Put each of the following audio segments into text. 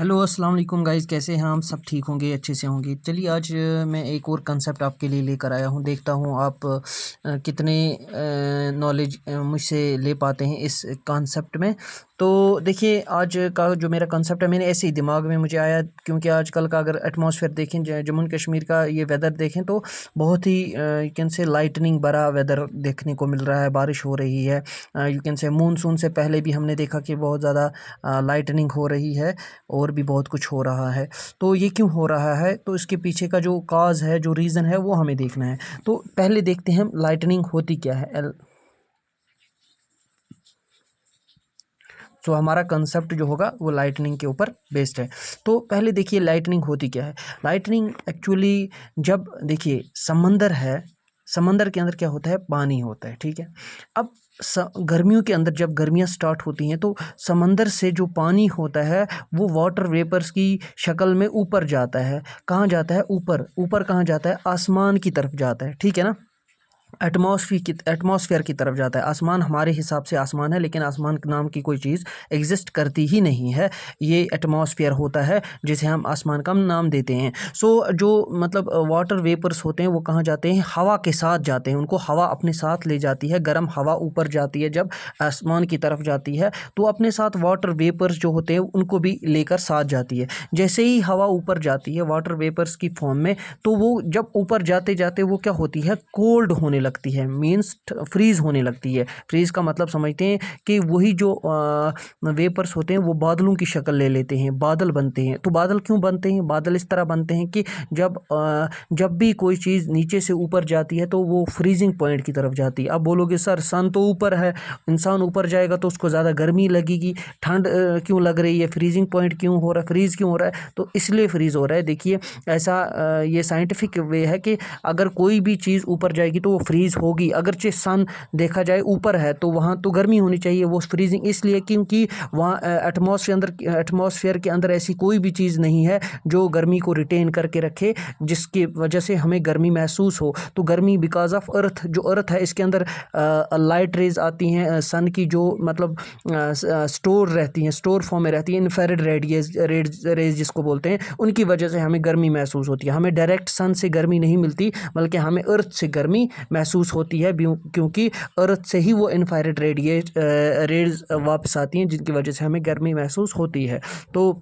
Hello अस्सलाम वालेकुम guys, कैसे हैं हम? सब ठीक होंगे, अच्छे से होंगे। चलिए आज मैं एक और कंसेप्ट आपके लिए लेकर आया हूँ। देखता हूँ आप कितने नॉलेज मुझसे ले पाते हैं इस कंसेप्ट में। तो देखिए आज का जो मेरा कंसेप्ट है, मैंने ऐसे ही दिमाग में मुझे आया, क्योंकि आजकल का अगर एटमॉस्फेयर देखें, जम्मू कश्मीर का ये वेदर देखें तो बहुत ही यू कैन से लाइटनिंग भरा वेदर देखने को मिल रहा है। बारिश हो रही है, यू कैन से मानसून से पहले भी हमने देखा कि बहुत ज़्यादा लाइटनिंग हो रही है और भी बहुत कुछ हो रहा है। तो ये क्यों हो रहा है, तो इसके पीछे का जो काज़ है, जो रीज़न है, वो हमें देखना है। तो पहले देखते हैं हम लाइटनिंग होती क्या है। तो हमारा कंसेप्ट जो होगा वो लाइटनिंग के ऊपर बेस्ड है। तो पहले देखिए लाइटनिंग होती क्या है। लाइटनिंग एक्चुअली, जब देखिए समंदर है, समंदर के अंदर क्या होता है, पानी होता है, ठीक है। अब गर्मियों के अंदर जब गर्मियाँ स्टार्ट होती हैं तो समंदर से जो पानी होता है वो वाटर वेपर्स की शक्ल में ऊपर जाता है। कहाँ जाता है? ऊपर। ऊपर कहाँ जाता है? आसमान की तरफ जाता है, ठीक है ना। एटमॉस्फेयर की तरफ जाता है। आसमान हमारे हिसाब से आसमान है, लेकिन आसमान नाम की कोई चीज़ एग्जिस्ट करती ही नहीं है। ये एटमॉस्फेयर होता है जिसे हम आसमान का नाम देते हैं। जो मतलब वाटर वेपर्स होते हैं वो कहाँ जाते हैं? हवा के साथ जाते हैं। उनको हवा अपने साथ ले जाती है। गर्म हवा ऊपर जाती है, जब आसमान की तरफ जाती है तो अपने साथ वाटर वेपर्स जो होते हैं उनको भी लेकर साथ जाती है। जैसे ही हवा ऊपर जाती है वाटर वेपर्स की फॉर्म में, तो वो जब ऊपर जाते जाते वो क्या होती है? कोल्ड होने लगती है, मीन्स फ्रीज होने लगती है। फ्रीज का मतलब समझते हैं कि वही जो वेपर्स होते हैं वो बादलों की शक्ल ले लेते हैं, बादल बनते हैं। तो बादल क्यों बनते हैं? बादल इस तरह बनते हैं कि जब भी कोई चीज़ नीचे से ऊपर जाती है तो वो फ्रीजिंग पॉइंट की तरफ जाती है। अब बोलोगे सर सन तो ऊपर है, इंसान ऊपर जाएगा तो उसको ज़्यादा गर्मी लगेगी, ठंड क्यों लग रही है, फ्रीजिंग पॉइंट क्यों हो रहा है, फ्रीज क्यों हो रहा है? तो इसलिए फ्रीज हो रहा है। देखिए ऐसा ये साइंटिफिक वे है कि अगर कोई भी चीज़ ऊपर जाएगी तो वो फ्रीज होगी। अगरचे सन देखा जाए ऊपर है तो वहाँ तो गर्मी होनी चाहिए, वो फ्रीजिंग इसलिए क्योंकि वहाँ एटमॉस्फेयर के अंदर ऐसी कोई भी चीज़ नहीं है जो गर्मी को रिटेन करके रखे, जिसकी वजह से हमें गर्मी महसूस हो। तो गर्मी बिकॉज ऑफ अर्थ, जो अर्थ है इसके अंदर लाइट रेज आती हैं सन की, जो मतलब स्टोर रहती हैं, स्टोर फॉर्म में रहती है, इन्फ्रारेड रेज जिसको बोलते हैं, उनकी वजह से हमें गर्मी महसूस होती है। हमें डायरेक्ट सन से गर्मी नहीं मिलती, बल्कि हमें अर्थ से गर्मी महसूस होती है, क्योंकि अर्थ से ही वो इन्फ्रारेड रेज वापस आती हैं, जिनकी वजह से हमें गर्मी महसूस होती है। तो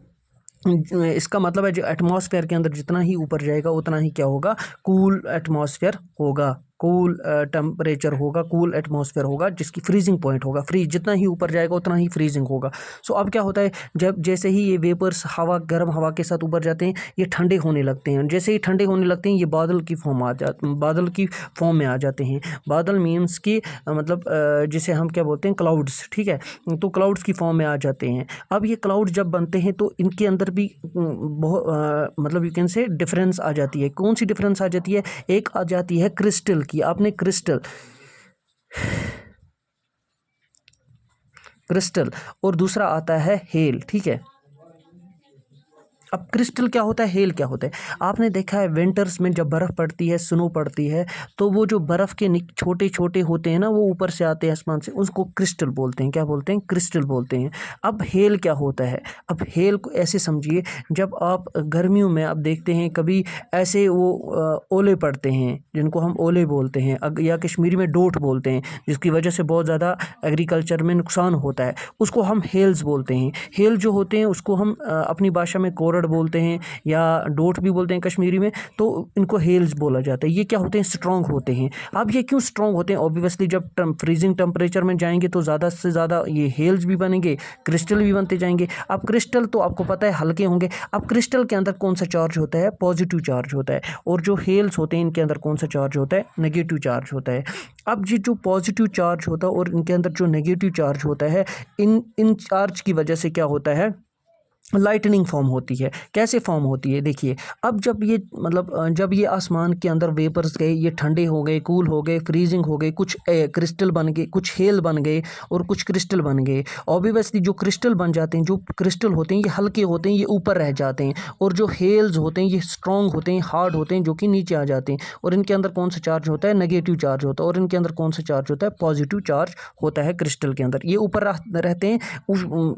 इसका मतलब है जो एटमॉस्फेयर के अंदर जितना ही ऊपर जाएगा उतना ही क्या होगा? कूल एटमॉस्फेयर होगा, कूल टेम्परेचर होगा, कूल एटमॉस्फेयर होगा, जिसकी फ्रीजिंग पॉइंट होगा। फ्रीज जितना ही ऊपर जाएगा उतना ही फ्रीजिंग होगा। सो अब क्या होता है, जब जैसे ही ये वेपर्स गर्म हवा के साथ ऊपर जाते हैं, ये ठंडे होने लगते हैं। जैसे ही ठंडे होने लगते हैं ये बादल की फॉर्म में आ जाते हैं। बादल मीन्स कि मतलब जिसे हम क्या बोलते हैं, क्लाउड्स, ठीक है। तो क्लाउड्स की फॉर्म में आ जाते हैं। अब ये क्लाउड जब बनते हैं तो इनके अंदर भी बहुत मतलब यू कैन से डिफरेंस आ जाती है। कौन सी डिफरेंस आ जाती है? एक आ जाती है क्रिस्टल की। आपने क्रिस्टल क्रिस्टल और दूसरा आता है हेल, ठीक है। अब क्रिस्टल क्या होता है, हेल क्या होता है? आपने देखा है विंटर्स में जब बर्फ़ पड़ती है, स्नो पड़ती है, तो वो जो बर्फ़ के छोटे छोटे होते हैं ना, वो ऊपर से आते हैं आसमान से, उसको क्रिस्टल बोलते हैं। क्या बोलते हैं? क्रिस्टल बोलते हैं। अब हेल क्या होता है? अब हेल को ऐसे समझिए, जब आप गर्मियों में आप देखते हैं कभी ऐसे वो ओले पड़ते हैं, जिनको हम ओले बोलते हैं, या कश्मीरी में डोट बोलते हैं, जिसकी वजह से बहुत ज़्यादा एग्रीकल्चर में नुकसान होता है, उसको हम हेल्स बोलते हैं। हेल जो होते हैं उसको हम अपनी भाषा में कोरड बोलते हैं, या डोट भी बोलते हैं कश्मीरी में, तो इनको हेल्स बोला जाता है। ये क्या होते हैं? स्ट्रॉन्ग होते हैं। अब ये क्यों स्ट्रॉन्ग होते हैं? ऑब्वियसली जब फ्रीजिंग टेम्परेचर में जाएंगे तो ज़्यादा से ज़्यादा ये हेल्स भी बनेंगे, क्रिस्टल भी बनते जाएंगे। अब क्रिस्टल तो आपको पता है हल्के होंगे। अब क्रिस्टल के अंदर कौन सा चार्ज होता है? पॉजिटिव चार्ज होता है। और जो हेल्स होते हैं इनके अंदर कौन सा चार्ज होता है? नेगेटिव चार्ज होता है। अब ये जो पॉजिटिव चार्ज होता है और इनके अंदर जो नेगेटिव चार्ज होता है, इन चार्ज की वजह से क्या होता है? लाइटनिंग फॉर्म होती है। कैसे फॉर्म होती है? देखिए, अब जब ये मतलब जब ये आसमान के अंदर वेपर्स गए, ये ठंडे हो गए, कूल हो गए, फ्रीजिंग हो गए, कुछ क्रिस्टल बन गए, कुछ हेल बन गए और कुछ क्रिस्टल बन गए। ऑब्वियसली जो क्रिस्टल बन जाते हैं, जो क्रिस्टल होते हैं, ये हल्के होते हैं, ये ऊपर रह जाते हैं, और जो हेल्स होते हैं ये स्ट्रॉन्ग होते हैं, हार्ड होते हैं, जो कि नीचे आ जाते हैं। और इनके अंदर कौन सा चार्ज होता है? नेगेटिव चार्ज होता है। और इनके अंदर कौन सा चार्ज होता है? पॉजिटिव चार्ज होता है क्रिस्टल के अंदर। ये ऊपर रहते हैं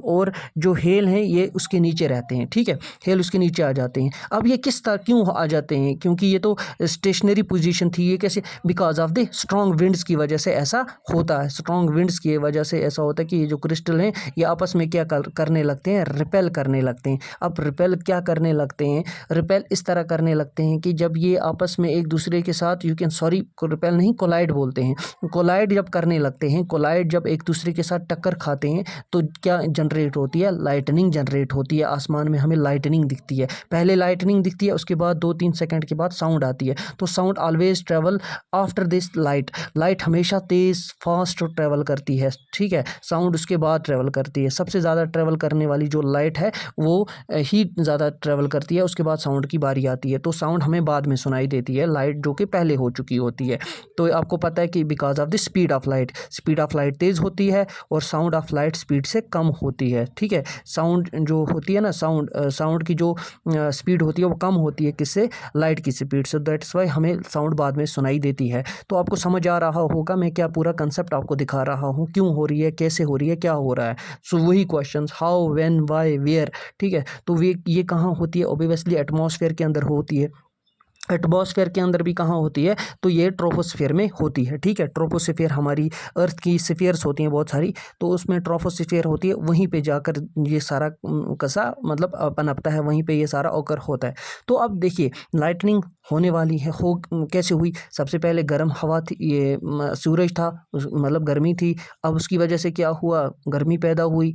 और जो हेल हैं ये उसके नीचे रहते हैं, ठीक है, हेल उसके नीचे आ जाते हैं। अब ये किस तरह क्यों आ जाते हैं, क्योंकि ये तो स्टेशनरी पोजीशन थी, ये कैसे, because of the strong winds की वजह से ऐसा होता है। स्ट्रॉन्ग विंड्स की वजह से ऐसा होता है कि ये जो क्रिस्टल हैं ये आपस में क्या करने लगते हैं, रिपेल करने लगते हैं। अब रिपेल क्या करने लगते हैं, रिपेल इस तरह करने लगते हैं कि जब ये आपस में एक दूसरे के साथ, यू कैन सॉरी रिपेल नहीं, कोलाइड बोलते हैं, कोलाइड जब करने लगते हैं, कोलाइड जब एक दूसरे के साथ टक्कर खाते हैं तो क्या जनरेट होती है, लाइटनिंग जनरेट होती है। आसमान में हमें लाइटनिंग दिखती है, पहले लाइटनिंग दिखती है, उसके बाद 2-3 सेकंड के बाद साउंड आती है। तो sound always travel after this light, light हमेशा तेज फास्ट ट्रेवल करती है, ठीक है, साउंड उसके बाद ट्रेवल करती है। सबसे ज़्यादा ट्रेवल करने वाली जो लाइट है वो ही ज़्यादा ट्रेवल करती है, उसके बाद साउंड की बारी आती है। तो साउंड हमें बाद में सुनाई देती है, लाइट जो कि पहले हो चुकी होती है। तो आपको पता है कि because of the speed of light, speed of light तेज़ होती है और साउंड ऑफ लाइट स्पीड से कम होती है, ठीक है। साउंड जो होती है ना, साउंड की जो स्पीड होती है वो कम होती है, किससे, लाइट की स्पीड से। दैट्स वाई हमें साउंड बाद में सुनाई देती है। तो आपको समझ आ रहा होगा मैं क्या पूरा कंसेप्ट आपको दिखा रहा हूँ, क्यों हो रही है, कैसे हो रही है, क्या हो रहा है। सो वही question, how, when, why, where, ठीक है। तो ये कहाँ होती है, ऑब्वियसली एटमॉस्फेयर के अंदर होती है। एटमॉस्फेयर के अंदर भी कहाँ होती है, तो ये ट्रोपोस्फेयर में होती है, ठीक है। ट्रोपोस्फेयर हमारी अर्थ की स्फीयर्स होती हैं बहुत सारी, तो उसमें ट्रोपोस्फेयर होती है, वहीं पे जाकर ये सारा कसा मतलब पनपता है, वहीं पे ये सारा ओकर होता है। तो अब देखिए लाइटनिंग होने वाली है, हो कैसे हुई, सबसे पहले गर्म हवा थी, ये सूरज था, मतलब गर्मी थी। अब उसकी वजह से क्या हुआ, गर्मी पैदा हुई।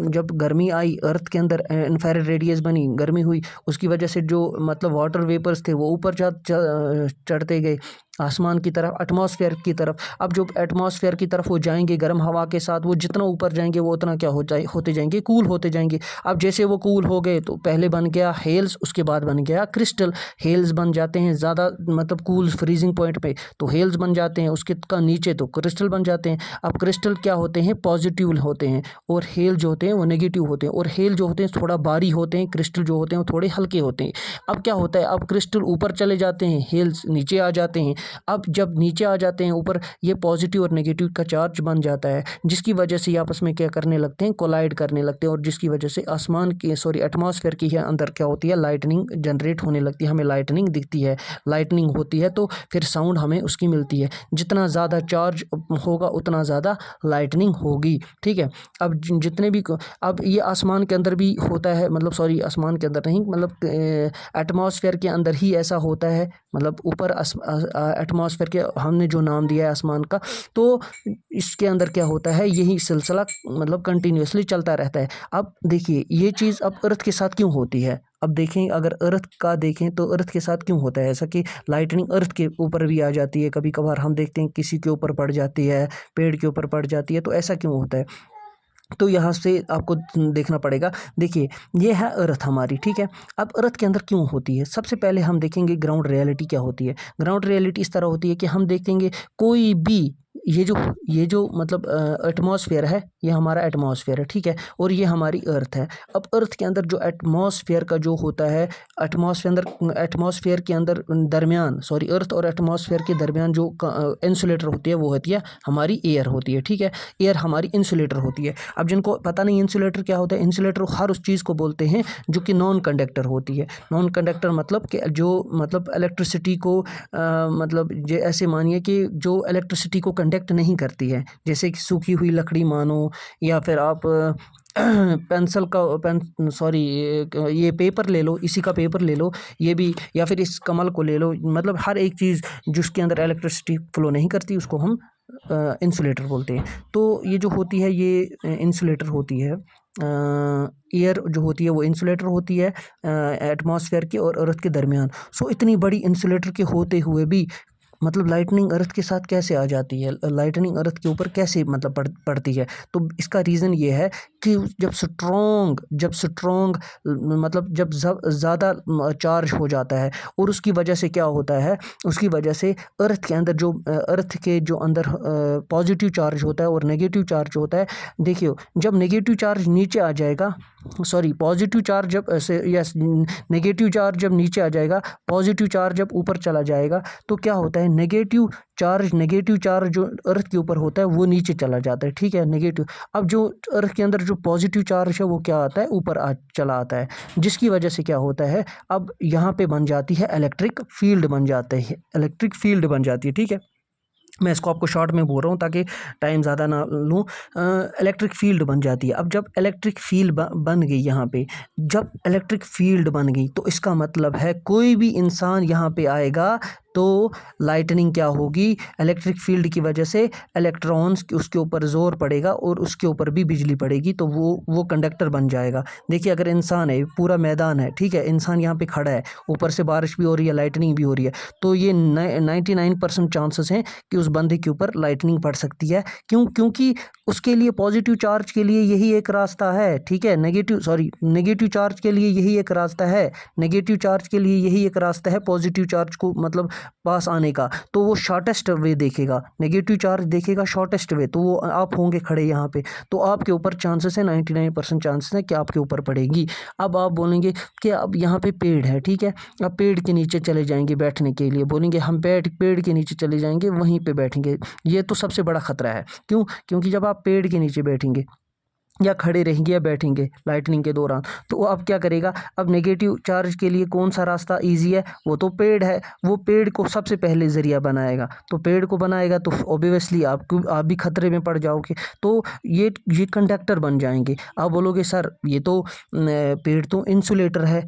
जब गर्मी आई अर्थ के अंदर, इन्फ्रारेड रेडियस बनी, गर्मी हुई, उसकी वजह से जो मतलब वाटर वेपर्स थे वो ऊपर चढ़ते गए आसमान की तरफ, एटमॉस्फेयर की तरफ। अब जो एटमॉस्फेयर की तरफ वो जाएंगे गर्म हवा के साथ, वो जितना ऊपर जाएंगे वो उतना क्या होते जाएंगे, कूल होते जाएंगे। अब जैसे वो कूल हो गए तो पहले बन गया हेल्स, उसके बाद बन गया क्रिस्टल। हेल्स बन जाते हैं ज़्यादा मतलब कूल फ्रीजिंग पॉइंट पे, तो हेल्स बन जाते हैं, उसके का नीचे तो क्रिस्टल बन जाते हैं। अब क्रिस्टल क्या होते हैं, पॉजिटिव होते हैं, और हेल जो होते हैं वो नेगेटिव होते हैं। और हेल जो होते हैं थोड़ा भारी होते हैं, क्रिस्टल जो होते हैं वो थोड़े हल्के होते हैं। अब क्या होता है, अब क्रिस्टल ऊपर चले जाते हैं, हेल्स नीचे आ जाते हैं। अब जब नीचे आ जाते हैं ऊपर, ये पॉजिटिव और नेगेटिव का चार्ज बन जाता है, जिसकी वजह से ये आपस में क्या करने लगते हैं, कोलाइड करने लगते हैं, और जिसकी वजह से आसमान की एटमॉस्फेयर की अंदर क्या होती है, लाइटनिंग जनरेट होने लगती है, हमें लाइटनिंग दिखती है। लाइटनिंग होती है तो फिर साउंड हमें उसकी मिलती है। जितना ज़्यादा चार्ज होगा उतना ज़्यादा लाइटनिंग होगी, ठीक है। अब जितने भी, अब ये आसमान के अंदर भी होता है, मतलब सॉरी आसमान के अंदर नहीं, मतलब एटमॉस्फेयर के अंदर ही ऐसा होता है, मतलब ऊपर एटमॉस्फेयर के हमने जो नाम दिया है आसमान का, तो इसके अंदर क्या होता है, यही सिलसिला मतलब कंटिन्यूसली चलता रहता है। अब देखिए ये चीज़ अब अर्थ के साथ क्यों होती है, अब देखें, अगर अर्थ का देखें तो अर्थ के साथ क्यों होता है ऐसा कि लाइटनिंग अर्थ के ऊपर भी आ जाती है, कभी कभार हम देखते हैं किसी के ऊपर पड़ जाती है, पेड़ के ऊपर पड़ जाती है, तो ऐसा क्यों होता है। तो यहाँ से आपको देखना पड़ेगा। देखिए ये है अर्थ हमारी, ठीक है। अब अर्थ के अंदर क्यों होती है, सबसे पहले हम देखेंगे ग्राउंड रियलिटी क्या होती है। ग्राउंड रियलिटी इस तरह होती है कि हम देखेंगे कोई भी ये जो मतलब एटमॉस्फेयर है, ये हमारा एटमॉस्फेयर है, ठीक है, और ये हमारी अर्थ है। अब अर्थ के अंदर जो एटमॉस्फेयर का जो होता है, एटमॉस्फेयर के अंदर दरमियान, सॉरी अर्थ और एटमॉस्फेयर के दरमियान जो इंसुलेटर होती है वो होती है हमारी एयर होती है, ठीक है। एयर हमारी इंसुलेटर होती है। अब जिनको पता नहीं इंसुलेटर क्या होता है, इंसुलेटर हर उस चीज़ को बोलते हैं जो कि नॉन कंडक्टर होती है। नॉन कंडक्टर मतलब कि जो मतलब इलेक्ट्रिसिटी को मतलब ऐसे मानिए कि जो इलेक्ट्रिसिटी को कंडक्ट नहीं करती है, जैसे कि सूखी हुई लकड़ी मानो, या फिर आप ये पेपर ले लो, इसी का पेपर ले लो, ये भी, या फिर इस कमल को ले लो, मतलब हर एक चीज़ जिसके अंदर इलेक्ट्रिसिटी फ्लो नहीं करती उसको हम इंसुलेटर बोलते हैं। तो ये जो होती है ये इंसुलेटर होती है, एयर जो होती है वो इंसुलेटर होती है एटमॉस्फेयर के और अर्थ के दरमियान। सो इतनी बड़ी इंसुलेटर के होते हुए भी मतलब लाइटनिंग अर्थ के साथ कैसे आ जाती है, लाइटनिंग अर्थ के ऊपर कैसे मतलब पड़ती है। तो इसका रीज़न ये है कि जब स्ट्रॉन्ग मतलब जब ज़्यादा चार्ज हो जाता है, और उसकी वजह से क्या होता है, उसकी वजह से अर्थ के अंदर जो अंदर पॉजिटिव चार्ज होता है और नेगेटिव चार्ज होता है। देखिए जब नेगेटिव चार्ज नीचे आ जाएगा सॉरी पॉजिटिव चार्ज जब ऐसे यस नेगेटिव चार्ज जब नीचे आ जाएगा, पॉजिटिव चार्ज जब ऊपर चला जाएगा, तो क्या होता है नेगेटिव चार्ज जो अर्थ के ऊपर होता है वो नीचे चला जाता है, ठीक है, नेगेटिव। अब जो अर्थ के अंदर जो पॉजिटिव चार्ज है वो क्या आता है, ऊपर चला आता है, जिसकी वजह से क्या होता है, अब यहाँ पे बन जाती है इलेक्ट्रिक फील्ड बन जाते हैं, इलेक्ट्रिक फील्ड बन जाती है, ठीक है। मैं इसको आपको शॉर्ट में बोल रहा हूँ ताकि टाइम ज़्यादा ना लूँ। इलेक्ट्रिक फील्ड बन जाती है। अब जब इलेक्ट्रिक फील्ड बन गई यहाँ पे, जब इलेक्ट्रिक फील्ड बन गई तो इसका मतलब है कोई भी इंसान यहाँ पे आएगा तो लाइटनिंग क्या होगी, इलेक्ट्रिक फील्ड की वजह से इलेक्ट्रॉन्स उसके ऊपर ज़ोर पड़ेगा और उसके ऊपर भी बिजली पड़ेगी, तो वो कंडक्टर बन जाएगा। देखिए अगर इंसान है, पूरा मैदान है, ठीक है, इंसान यहाँ पे खड़ा है, ऊपर से बारिश भी हो रही है, लाइटनिंग भी हो रही है, तो ये 99% चांसेस हैं कि उस बंदे के ऊपर लाइटनिंग पड़ सकती है। क्योंकि उसके लिए पॉजिटिव चार्ज के लिए यही एक रास्ता है, ठीक है, नेगेटिव चार्ज के लिए यही एक रास्ता है, नेगेटिव चार्ज के लिए यही एक रास्ता है पॉजिटिव चार्ज को मतलब पास आने का, तो वो शॉर्टेस्ट वे देखेगा, नेगेटिव चार्ज देखेगा शॉर्टेस्ट वे, तो वो आप होंगे खड़े यहाँ पे, तो आपके ऊपर चांसेस है 99% चांसेस है कि आपके ऊपर पड़ेगी। अब आप बोलेंगे कि अब यहाँ पे पेड़ है, ठीक है, अब पेड़ के नीचे चले जाएंगे बैठने के लिए, बोलेंगे हम पेड़ के नीचे चले जाएंगे, वहीं पे बैठेंगे, ये तो सबसे बड़ा खतरा है। क्योंकि जब आप पेड़ के नीचे बैठेंगे या खड़े रहेंगे या बैठेंगे लाइटनिंग के दौरान, तो वो अब क्या करेगा, अब नेगेटिव चार्ज के लिए कौन सा रास्ता इजी है, वो तो पेड़ है, वो पेड़ को सबसे पहले ज़रिया बनाएगा, तो पेड़ को बनाएगा तो ऑब्वियसली आप भी खतरे में पड़ जाओगे, तो ये कंडक्टर बन जाएंगे। आप बोलोगे सर ये तो पेड़ तो इंसुलेटर है,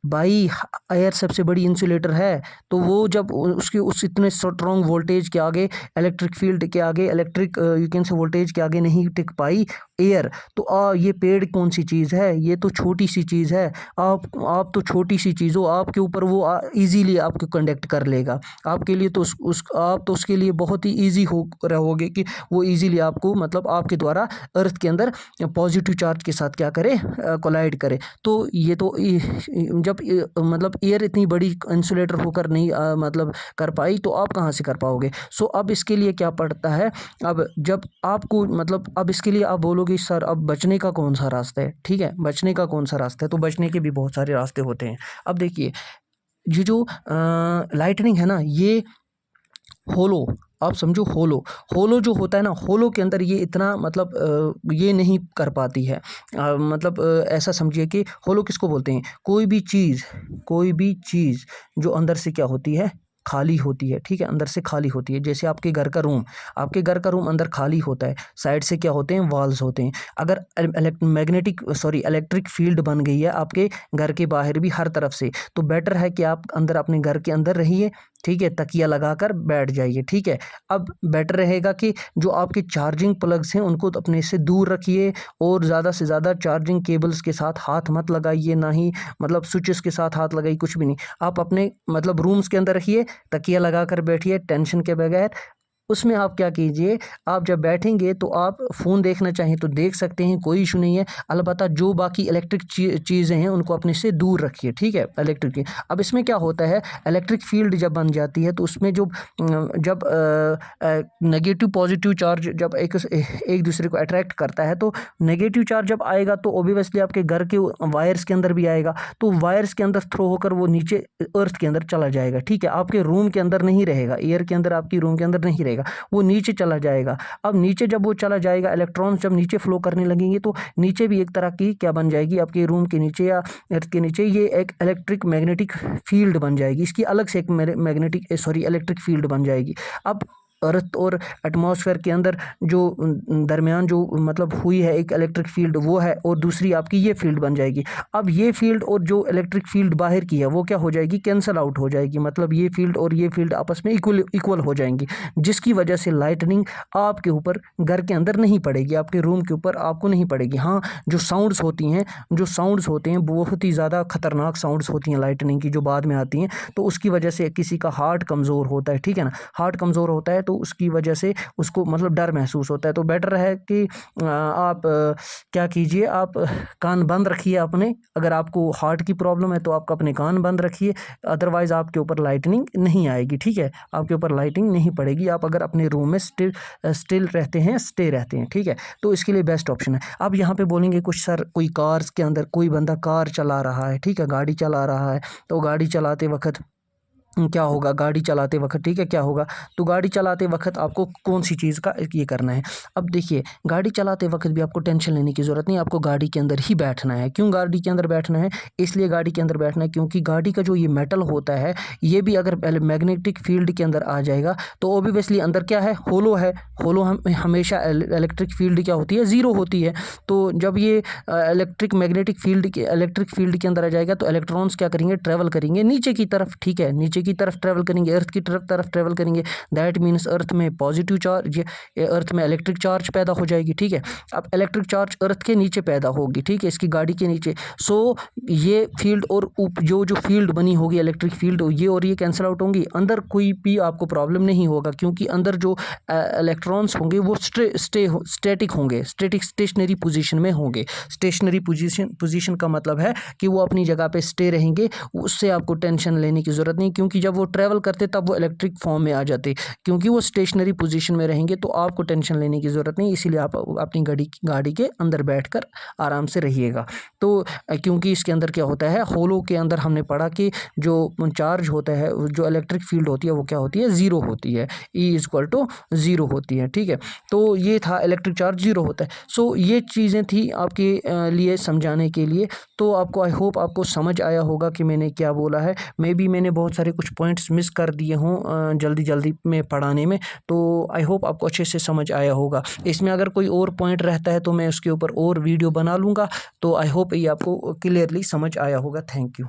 भाई एयर सबसे बड़ी इंसुलेटर है, तो वो जब उस इतने स्ट्रॉन्ग वोल्टेज के आगे, इलेक्ट्रिक फील्ड के आगे, electric you can say voltage के आगे नहीं टिक पाई एयर, तो ये पेड़ कौन सी चीज़ है, ये तो छोटी सी चीज़ है, आप तो छोटी सी चीज़ हो, आपके ऊपर वो इजीली आपको कंडक्ट कर लेगा, आपके लिए तो आप तो उसके लिए बहुत ही ईजी हो रहोगे कि वो इजीली आपको मतलब आपके द्वारा अर्थ के अंदर पॉजिटिव चार्ज के साथ क्या करे, कोलाइड करे। तो ये तो जब मतलब एयर इतनी बड़ी इंसुलेटर होकर नहीं मतलब कर पाई, तो आप कहाँ से कर पाओगे। सो अब इसके लिए क्या पड़ता है, अब जब आपको मतलब अब इसके लिए आप बोलोगे सर अब बचने का कौन सा रास्ता है, ठीक है, बचने का कौन सा रास्ता है, तो बचने के भी बहुत सारे रास्ते होते हैं। अब देखिए ये जो लाइटनिंग है ना, ये होलो, आप समझो होलो जो होता है ना, होलो के अंदर ये इतना मतलब ये नहीं कर पाती है, मतलब ऐसा समझिए कि होलो किसको बोलते हैं, कोई भी चीज़ जो अंदर से क्या होती है, खाली होती है, ठीक है, अंदर से खाली होती है। जैसे आपके घर का रूम अंदर खाली होता है, साइड से क्या होते हैं, वॉल्स होते हैं। अगर इलेक्ट्रिक फील्ड बन गई है आपके घर के बाहर भी हर तरफ से, तो बेटर है कि आप अंदर अपने घर के अंदर रहिए, ठीक है, तकिया लगाकर बैठ जाइए, ठीक है। अब बेटर रहेगा कि जो आपके चार्जिंग प्लग्स हैं उनको तो अपने से दूर रखिए, और ज़्यादा से ज़्यादा चार्जिंग केबल्स के साथ हाथ मत लगाइए, ना ही मतलब स्विचेस के साथ हाथ लगाइए, कुछ भी नहीं। आप अपने मतलब रूम्स के अंदर रखिए, तकिया लगाकर बैठिए टेंशन के बगैर। उसमें आप क्या कीजिए, आप जब बैठेंगे तो आप फ़ोन देखना चाहें तो देख सकते हैं, कोई इशू नहीं है, अलबत्ता जो बाकी इलेक्ट्रिक चीज़ें हैं उनको अपने से दूर रखिए, ठीक है, इलेक्ट्रिक की। अब इसमें क्या होता है, इलेक्ट्रिक फील्ड जब बन जाती है तो उसमें जब नेगेटिव पॉजिटिव चार्ज जब एक दूसरे को अट्रैक्ट करता है, तो नेगेटिव चार्ज जब आएगा तो ऑब्वियसली आपके घर के वायर्स के अंदर भी आएगा, तो वायर्स के अंदर थ्रो होकर वो नीचे अर्थ के अंदर चला जाएगा, ठीक है, आपके रूम के अंदर नहीं रहेगा, एयर के अंदर आपकी रूम के अंदर नहीं रहेगा, वो नीचे चला जाएगा। अब नीचे जब वो चला जाएगा, इलेक्ट्रॉन्स जब नीचे फ्लो करने लगेंगे, तो नीचे भी एक तरह की क्या बन जाएगी, आपके रूम के नीचे या अर्थ के नीचे ये एक इलेक्ट्रिक मैग्नेटिक फील्ड बन जाएगी, इसकी अलग से एक इलेक्ट्रिक फील्ड बन जाएगी। अब अर्थ और एटमॉस्फेयर के अंदर जो दरमियान जो मतलब हुई है एक इलेक्ट्रिक फील्ड, वो है, और दूसरी आपकी ये फील्ड बन जाएगी। अब ये फील्ड और जो इलेक्ट्रिक फील्ड बाहर की है वो क्या हो जाएगी, कैंसल आउट हो जाएगी, मतलब ये फील्ड और ये फील्ड आपस में इक्वल हो जाएंगी, जिसकी वजह से लाइटनिंग आपके ऊपर घर के अंदर नहीं पड़ेगी, आपके रूम के ऊपर आपको नहीं पड़ेगी। हाँ, जो साउंड्स होते हैं बहुत ही ज़्यादा खतरनाक साउंड्स होती हैं लाइटनिंग की, जो बाद में आती हैं, तो उसकी वजह से किसी का हार्ट कमज़ोर होता है, ठीक है ना, हार्ट कमज़ोर होता है तो तो उसकी वजह से उसको मतलब डर महसूस होता है। तो बेटर है कि आप क्या कीजिए, आप कान बंद रखिए अपने। अगर आपको हार्ट की प्रॉब्लम है तो आप अपने कान बंद रखिए, अदरवाइज़ आपके ऊपर लाइटनिंग नहीं आएगी, ठीक है, आपके ऊपर लाइटिंग नहीं पड़ेगी। आप अगर अपने रूम में स्टिल रहते हैं, स्टे रहते हैं, ठीक है, तो इसके लिए बेस्ट ऑप्शन है। अब यहाँ पे बोलेंगे कुछ सर, कोई कार्स के अंदर कोई बंदा कार चला रहा है, ठीक है, गाड़ी चला रहा है, तो गाड़ी चलाते वक्त क्या होगा, गाड़ी चलाते वक्त, ठीक है, क्या होगा, तो गाड़ी चलाते वक्त आपको कौन सी चीज़ का ये करना है। अब देखिए, गाड़ी चलाते वक्त भी आपको टेंशन लेने की ज़रूरत नहीं, आपको गाड़ी के अंदर ही बैठना है। क्यों गाड़ी के अंदर बैठना है? इसलिए गाड़ी के अंदर बैठना है क्योंकि गाड़ी का जो ये मेटल होता है, ये भी अगर मैग्नेटिक फील्ड के अंदर आ जाएगा तो ऑब्वियसली अंदर क्या है, होलो है। होलो हमेशा इलेक्ट्रिक फील्ड क्या होती है, ज़ीरो होती है। तो जब ये इलेक्ट्रिक फील्ड के अंदर आ जाएगा तो इलेक्ट्रॉन्स क्या करेंगे, ट्रेवल करेंगे नीचे की तरफ, ठीक है, नीचे की तरफ ट्रेवल करेंगे, अर्थ की तरफ ट्रेवल करेंगे। दैट मीन्स अर्थ में पॉजिटिव चार्ज, अर्थ में इलेक्ट्रिक चार्ज पैदा हो जाएगी, ठीक है। अब इलेक्ट्रिक चार्ज अर्थ के नीचे पैदा होगी, ठीक है, इसकी गाड़ी के नीचे। सो ये फील्ड और जो फील्ड बनी होगी इलेक्ट्रिक फील्ड, ये और ये कैंसिल आउट होंगी, अंदर कोई भी आपको प्रॉब्लम नहीं होगा क्योंकि अंदर जो इलेक्ट्रॉन्स होंगे वो स्टैटिक होंगे, स्टेशनरी पोजीशन में होंगे। स्टेशनरी पोजीशन का मतलब है कि वो अपनी जगह पे स्टे रहेंगे, उससे आपको टेंशन लेने की ज़रूरत नहीं, क्योंकि जब वो ट्रैवल करते तब वो इलेक्ट्रिक फॉर्म में आ जाते, क्योंकि वो स्टेशनरी पोजीशन में रहेंगे तो आपको टेंशन लेने की ज़रूरत नहीं। इसीलिए आप अपनी गाड़ी के अंदर बैठकर आराम से रहिएगा। तो क्योंकि इसके अंदर क्या होता है, होलो के अंदर हमने पढ़ा कि जो चार्ज होता है, जो इलेक्ट्रिक फील्ड होती है वो क्या होती है, ज़ीरो होती है, E=0 होती है, ठीक है। तो ये था इलेक्ट्रिक चार्ज ज़ीरो होता है। सो ये चीज़ें थी आपके लिए समझाने के लिए। तो आपको, आई होप आपको समझ आया होगा कि मैंने क्या बोला है। मे बी मैंने बहुत सारे कुछ पॉइंट्स मिस कर दिए हों जल्दी में पढ़ाने में, तो आई होप आपको अच्छे से समझ आया होगा। इसमें अगर कोई और पॉइंट रहता है तो मैं उसके ऊपर और वीडियो बना लूँगा। तो आई होप ये आपको क्लियरली समझ आया होगा। Thank you.